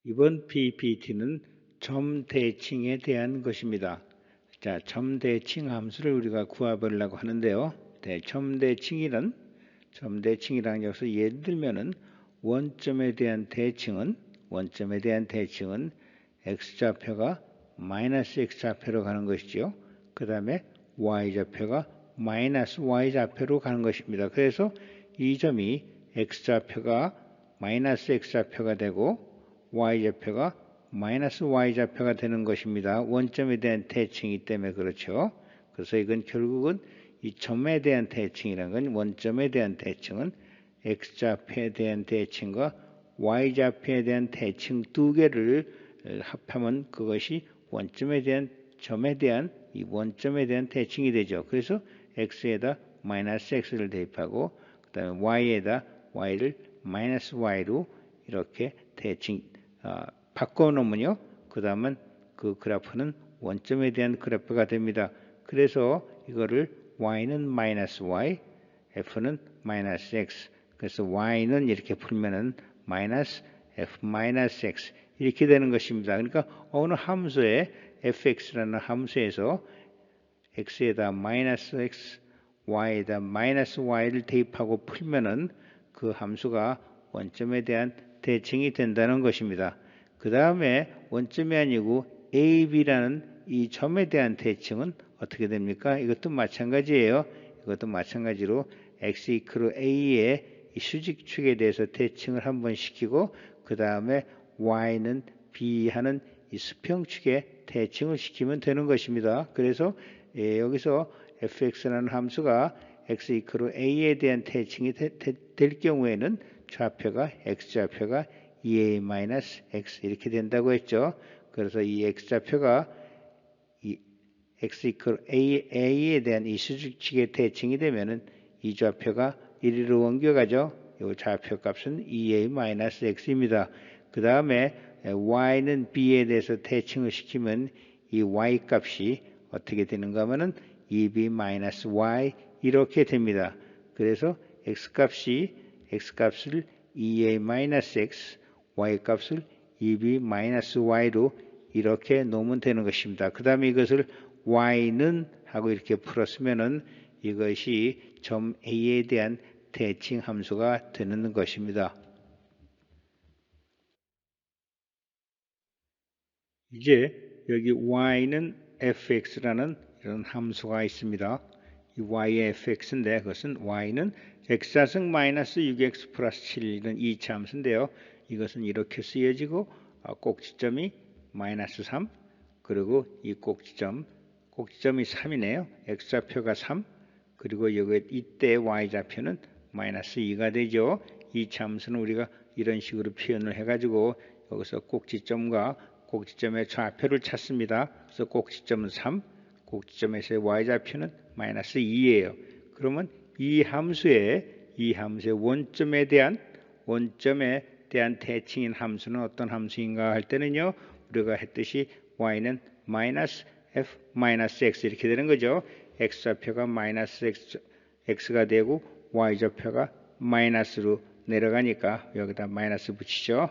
이번 PPT는 점 대칭에 대한 것입니다. 자, 점 대칭 함수를 우리가 구해보려고 하는데요. 점 대칭이란 여기서 예를 들면은 원점에 대한 대칭은 x좌표가 마이너스 x좌표로 가는 것이죠. 그 다음에 y좌표가 마이너스 y좌표로 가는 것입니다. 그래서 이 점이 x좌표가 마이너스 x좌표가 되고 y좌표가 마이너스 y좌표가 되는 것입니다. 원점에 대한 대칭이기 때문에 그렇죠. 그래서 이건 결국은 이 점에 대한 대칭이라는 건 원점에 대한 대칭은 x좌표에 대한 대칭과 y좌표에 대한 대칭 두 개를 합하면 그것이 원점에 대한 이 원점에 대한 대칭이 되죠. 그래서 x에다 마이너스 x를 대입하고 그 다음에 y에다 y를 마이너스 y로 이렇게 대칭 바꿔놓으면요. 그 다음은 그 그래프는 원점에 대한 그래프가 됩니다. 그래서 이거를 y는 마이너스 y, f는 마이너스 x. 그래서 y는 이렇게 풀면은 마이너스 f 마이너스 x 이렇게 되는 것입니다. 그러니까 어느 함수에 fx라는 함수에서 x에다 마이너스 x, y에다 마이너스 y를 대입하고 풀면은 그 함수가 원점에 대한 대칭이 된다는 것입니다. 그 다음에 원점이 아니고 a, b라는 이 점에 대한 대칭은 어떻게 됩니까? 이것도 마찬가지예요. 이것도 마찬가지로 x 이퀄 a의 이 수직축에 대해서 대칭을 한번 시키고 그 다음에 y는 b 하는 이 수평축에 대칭을 시키면 되는 것입니다. 그래서 여기서 fx라는 함수가 x 이퀄 a에 대한 대칭이 될 경우에는 좌표가 x좌표가 2a-x 이렇게 된다고 했죠. 그래서 이 x좌표가 이 x 이퀄 a에 대한 이 수직축의 대칭이 되면은 이 좌표가 1위로 옮겨가죠. 이 좌표 값은 2a-x입니다. 그 다음에 y는 b에 대해서 대칭을 시키면 이 y 값이 어떻게 되는가 하면은 2b-y 이렇게 됩니다. 그래서 x 값을 2a-x, y 값을 2b-y로 이렇게 놓으면 되는 것입니다. 그 다음에 이것을 y는 하고 이렇게 풀었으면은 이것이 점 A에 대한 대칭 함수가 되는 것입니다. 이제 여기 y는 fx라는 이런 함수가 있습니다. 이 y의 fx인데 그것은 y는 x좌승 마이너스 6x 플러스 7 이런 2차 함수인데요. 이것은 이렇게 쓰여지고 꼭지점이 마이너스 3 그리고 이 꼭지점이 3이네요. x좌표가 3 그리고 여기 이때 y좌표는 마이너스 2가 되죠. 이 함수는 우리가 이런 식으로 표현을 해가지고 여기서 꼭지점과 꼭지점의 좌표를 찾습니다. 그래서 꼭지점은 3, 꼭지점에서의 y좌표는 마이너스 2예요. 그러면 이 함수의 원점에 대한 대칭인 함수는 어떤 함수인가 할 때는요. 우리가 했듯이 y는 마이너스 f 마이너스 x 이렇게 되는 거죠. x좌표가 마이너스 x가 되고 y좌표가 마이너스로 내려가니까 여기다 마이너스 붙이죠.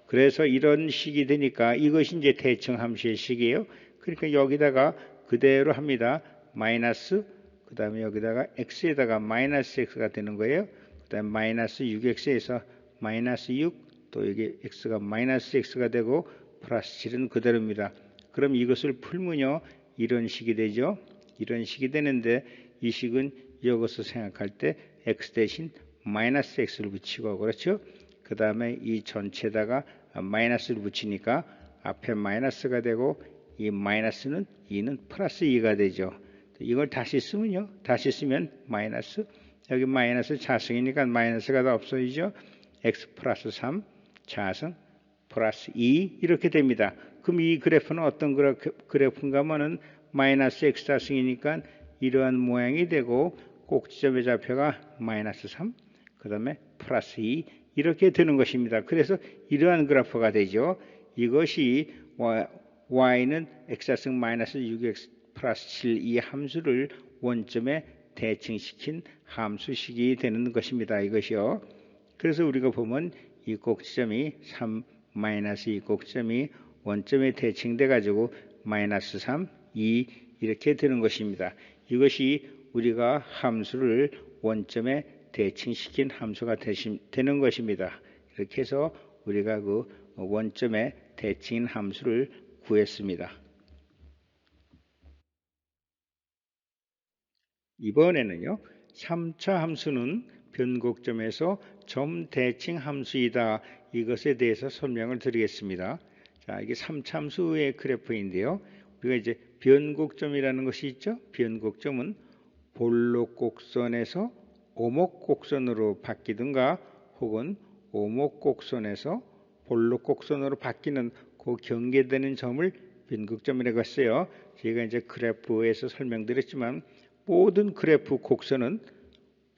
그래서 이런 식이 되니까 이것이 이제 대칭 함수의 식이에요. 그러니까 여기다가 그대로 합니다. 마이너스 그 다음에 여기다가 x에다가 마이너스 x가 되는 거예요. 그 다음에 마이너스 6x에서 마이너스 6, 또 여기 x가 마이너스 x가 되고 플러스 7은 그대로입니다. 그럼 이것을 풀면요. 이런 식이 되죠. 이런 식이 되는데 이 식은 여기서 생각할 때 x 대신 마이너스 x를 붙이고 그렇죠. 그 다음에 이 전체에다가 마이너스를 붙이니까 앞에 마이너스가 되고 이 마이너스는 2는 플러스 2가 되죠. 이걸 다시 쓰면요. 다시 쓰면 마이너스 여기 마이너스 자승이니까 마이너스가 다 없어지죠. x 플러스 3 자승 플러스 2 이렇게 됩니다. 그럼 이 그래프는 어떤 그래프인가 하면은 마이너스 x 자승이니까 이러한 모양이 되고 꼭지점의 좌표가 마이너스 3 그 다음에 플러스 2 이렇게 되는 것입니다. 그래서 이러한 그래프가 되죠. 이것이 y는 x좌승 마이너스 6x 플러스 7 이 함수를 원점에 대칭시킨 함수식이 되는 것입니다. 이것이요. 그래서 우리가 보면 이 꼭지점이 3 마이너스 2 곡점이 원점에 대칭돼 가지고 마이너스 3, 2 이렇게 되는 것입니다. 이것이 우리가 함수를 원점에 대칭시킨 함수가 되는 것입니다. 이렇게 해서 우리가 그 원점에 대칭인 함수를 구했습니다. 이번에는요, 3차 함수는 변곡점에서 점 대칭 함수이다. 이것에 대해서 설명을 드리겠습니다. 자, 이게 3차 함수의 그래프인데요. 우리가 이제 변곡점이라는 것이 있죠. 변곡점은 볼록곡선에서 오목곡선으로 바뀌든가 혹은 오목곡선에서 볼록곡선으로 바뀌는 그 경계되는 점을 변곡점이라고 했어요. 제가 이제 그래프에서 설명드렸지만 모든 그래프 곡선은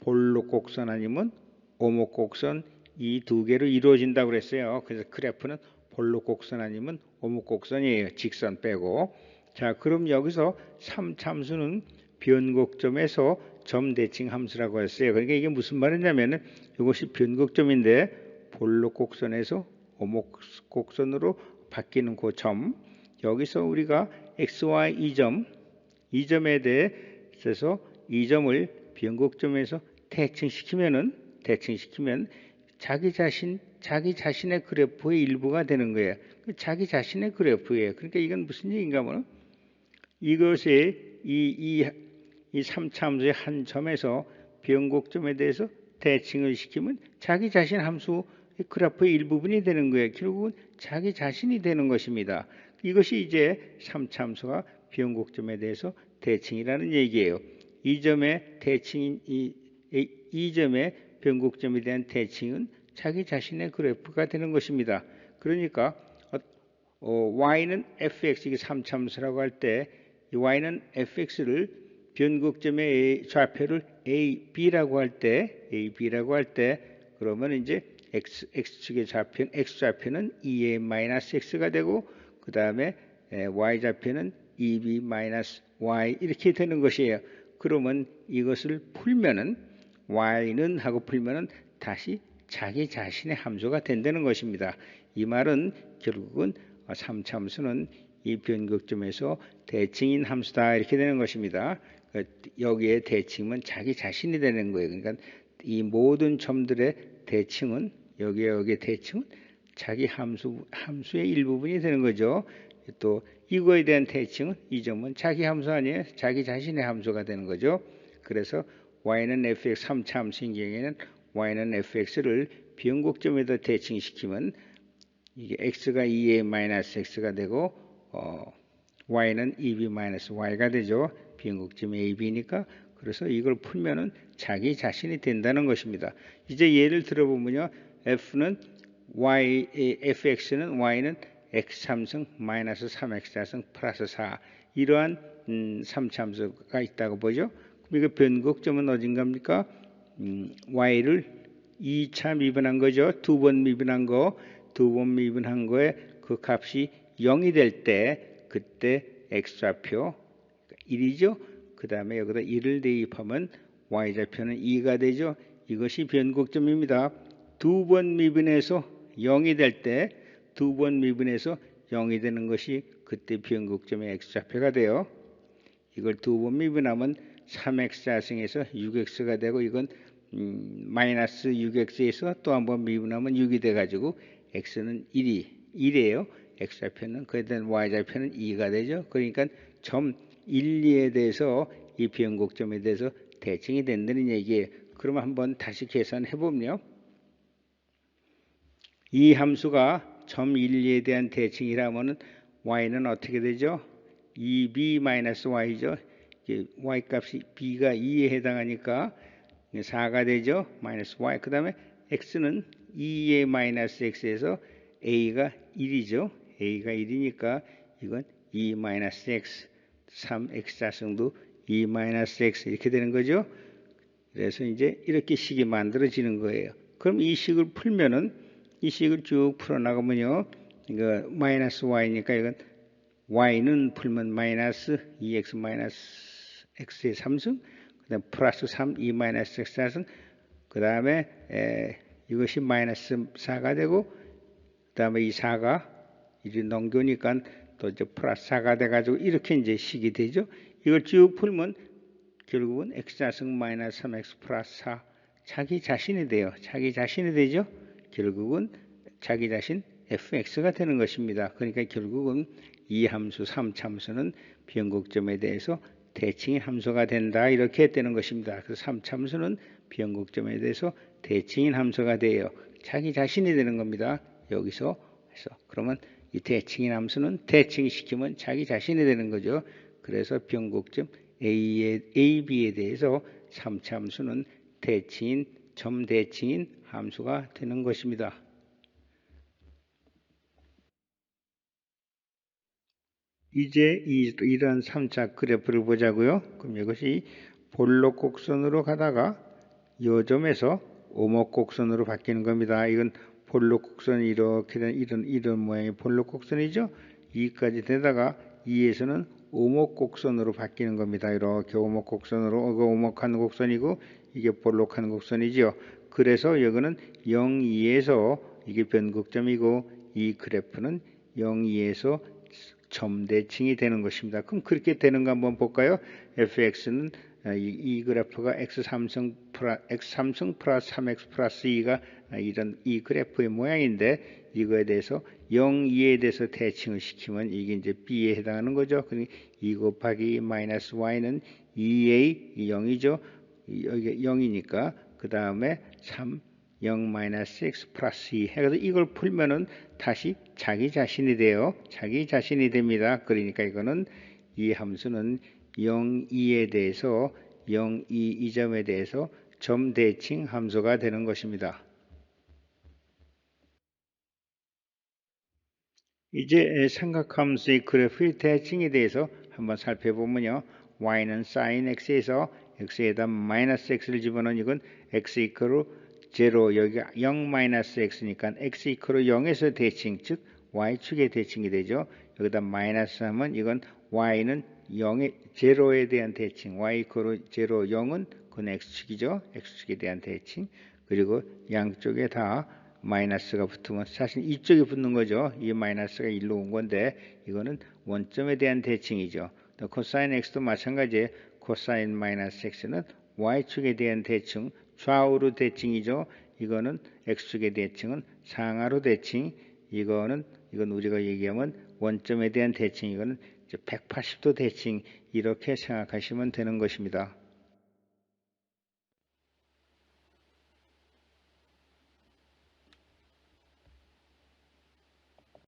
볼록곡선 아니면 오목곡선 이 두 개로 이루어진다고 그랬어요. 그래서 그래프는 볼록곡선 아니면 오목곡선이에요. 직선 빼고. 자, 그럼 여기서 3참수는 변곡점에서 점 대칭 함수라고 했어요. 그러니까 이게 무슨 말이냐면은 이것이 변곡점인데 볼록곡선에서 오목곡선으로 바뀌는 그 점, 여기서 우리가 xy 이 점에 대해서 이 점을 변곡점에서 대칭시키면 자기 자신의 그래프의 일부가 되는 거예요. 자기 자신의 그래프예요. 그러니까 이건 무슨 얘기인가 하면 이것이 이 3차 함수의 한 점에서 변곡점에 대해서 대칭을 시키면 자기 자신 함수 그래프의 일부분이 되는 거예요. 결국은 자기 자신이 되는 것입니다. 이것이 이제 3차 함수가 변곡점에 대해서 대칭이라는 얘기예요. 이 점의 대칭인 이 점의 변곡점에 대한 대칭은 자기 자신의 그래프가 되는 것입니다. 그러니까 y는 fx, 이게 3차 함수라고 할 때 y는 fx를 변곡점의 좌표를 a, b라고 할 때 그러면 이제 x축의 좌표는 x좌표는 2a 마이너스 x가 되고 그 다음에 y좌표는 2b 마이너스 y 이렇게 되는 것이에요. 그러면 이것을 풀면은 y는 하고 풀면은 다시 자기 자신의 함수가 된다는 것입니다. 이 말은 결국은 3차 함수는 이 변곡점에서 대칭인 함수다 이렇게 되는 것입니다. 여기에 대칭은 자기 자신이 되는 거예요. 그러니까 이 모든 점들의 대칭은 여기에 대칭은 자기 함수의 일부분이 되는 거죠. 또 이거에 대한 대칭은 이 점은 자기 함수 아니에요. 자기 자신의 함수가 되는 거죠. 그래서 y는 fx 3차 함수인 경우에는 y는 fx를 변곡점에다 대칭시키면 이게 x가 2a 마이너스 x가 되고 y는 2b 마이너스 y가 되죠. 변곡점 ab니까. 그래서 이걸 풀면은 자기 자신이 된다는 것입니다. 이제 예를 들어보면요. fx는 y는 x3승 마이너스 3x4승 플러스 4 이러한 3참수가 있다고 보죠. 그럼 이거 변곡점은 어딘갑니까? y를 2차 미분한 거죠. 두 번 미분한 거에 그 값이 0이 될 때 그때 x좌표 1이죠. 그 다음에 여기다 1을 대입하면 y좌표는 2가 되죠. 이것이 변곡점입니다. 두 번 미분해서 0이 될 때 두 번 미분해서 0이 되는 것이 그때 변곡점의 x좌표가 돼요. 이걸 두 번 미분하면 3x4승에서 6x가 되고 이건 마이너스 6x에서 또 한 번 미분하면 6이 돼가지고 x는 1이에요. x좌표는 그에 대한 y좌표는 2가 되죠. 그러니까 점 1, 2에 대해서 이 변곡점에 대해서 대칭이 된다는 얘기예요. 그러면 한번 다시 계산해 보면요. 이 함수가 점 1, 2에 대한 대칭이라면 y는 어떻게 되죠? 2b-y죠. y 값이 b가 2에 해당하니까 4가 되죠. 마이너스 y. 그 다음에 x는 2의 마이너스 x에서 a가 1이죠. a가 1이니까 이건 2 마이너스 x, 3x자승도 2 마이너스 x 이렇게 되는 거죠. 그래서 이제 이렇게 식이 만들어지는 거예요. 그럼 이 식을 풀면은 이 식을 쭉 풀어나가면요. 이거 마이너스 y니까 이건 y는 풀면 마이너스 2x 마이너스 x의 3승, 그 다음 플러스 3, 2 마이너스 x 4승, 그 다음에 이것이 마이너스 4가 되고, 그 다음에 이 4가 이제 넘겨니까 또 이제 플러스 4가 돼가지고 이렇게 이제 식이 되죠. 이걸 쭉 풀면 결국은 x좌승 마이너스 3x 플러스 4 자기 자신이 돼요. 자기 자신이 되죠. 결국은 자기 자신 fx가 되는 것입니다. 그러니까 결국은 이 함수 3참수는 변곡점에 대해서 대칭인 함수가 된다. 이렇게 되는 것입니다. 그래서 3참수는 변곡점에 대해서 대칭인 함수가 돼요. 자기 자신이 되는 겁니다. 여기서 해서 그러면 이 대칭인 함수는 대칭시키면 자기 자신이 되는 거죠. 그래서 변곡점 A, B에 대해서 3차 함수는 대칭인, 점대칭인 함수가 되는 것입니다. 이제 이런 3차 그래프를 보자고요. 그럼 이것이 볼록 곡선으로 가다가 요점에서 오목 곡선으로 바뀌는 겁니다. 이건 볼록 곡선이 이렇게 된 이런 모양의 볼록 곡선이죠. 2까지 되다가 2에서는 오목 곡선으로 바뀌는 겁니다. 이렇게 오목 곡선으로 오목한 곡선이고 이게 볼록한 곡선이죠. 그래서 여기는 0, 2에서 이게 변곡점이고 이 그래프는 0, 2에서 점대칭이 되는 것입니다. 그럼 그렇게 되는 거 한번 볼까요? fx는 이 그래프가 x3승 플러스 3x 플러스 2가 이런 이 그래프의 모양인데 이거에 대해서 0, 2에 대해서 대칭을 시키면 이게 이제 b에 해당하는 거죠. 그러니까 2 곱하기 마이너스 y는 2a 0이죠. 여기 0이니까 그 다음에 3 0 마이너스 x 플러스 2 해서 이걸 풀면은 다시 자기 자신이 돼요. 자기 자신이 됩니다. 그러니까 이거는 이 함수는 0, 2에 대해서 0, 2, 이 점에 대해서 점대칭 함수가 되는 것입니다. 이제 삼각함수의 그래프의 대칭에 대해서 한번 살펴보면요. y는 sin x에서 x에다 마이너스 x를 집어넣은 이건 x 이퀄 0 여기가 0 마이너스 x니까 x 이퀄 0에서 대칭 즉 y축의 대칭이 되죠. 여기다 마이너스 하면 이건 y는 0에 대한 대칭 y 이퀄 0 0은 그건 x축이죠. x축에 대한 대칭 그리고 양쪽에 다 마이너스가 붙으면 사실 이쪽에 붙는 거죠. 이 마이너스가 일로 온 건데 이거는 원점에 대한 대칭이죠. 또 코사인 x도 마찬가지에 코사인 마이너스 x는 y축에 대한 대칭 좌우로 대칭이죠. 이거는 x축의 대칭은 상하로 대칭 이건 우리가 얘기하면 원점에 대한 대칭 이거는 180도 대칭 이렇게 생각하시면 되는 것입니다.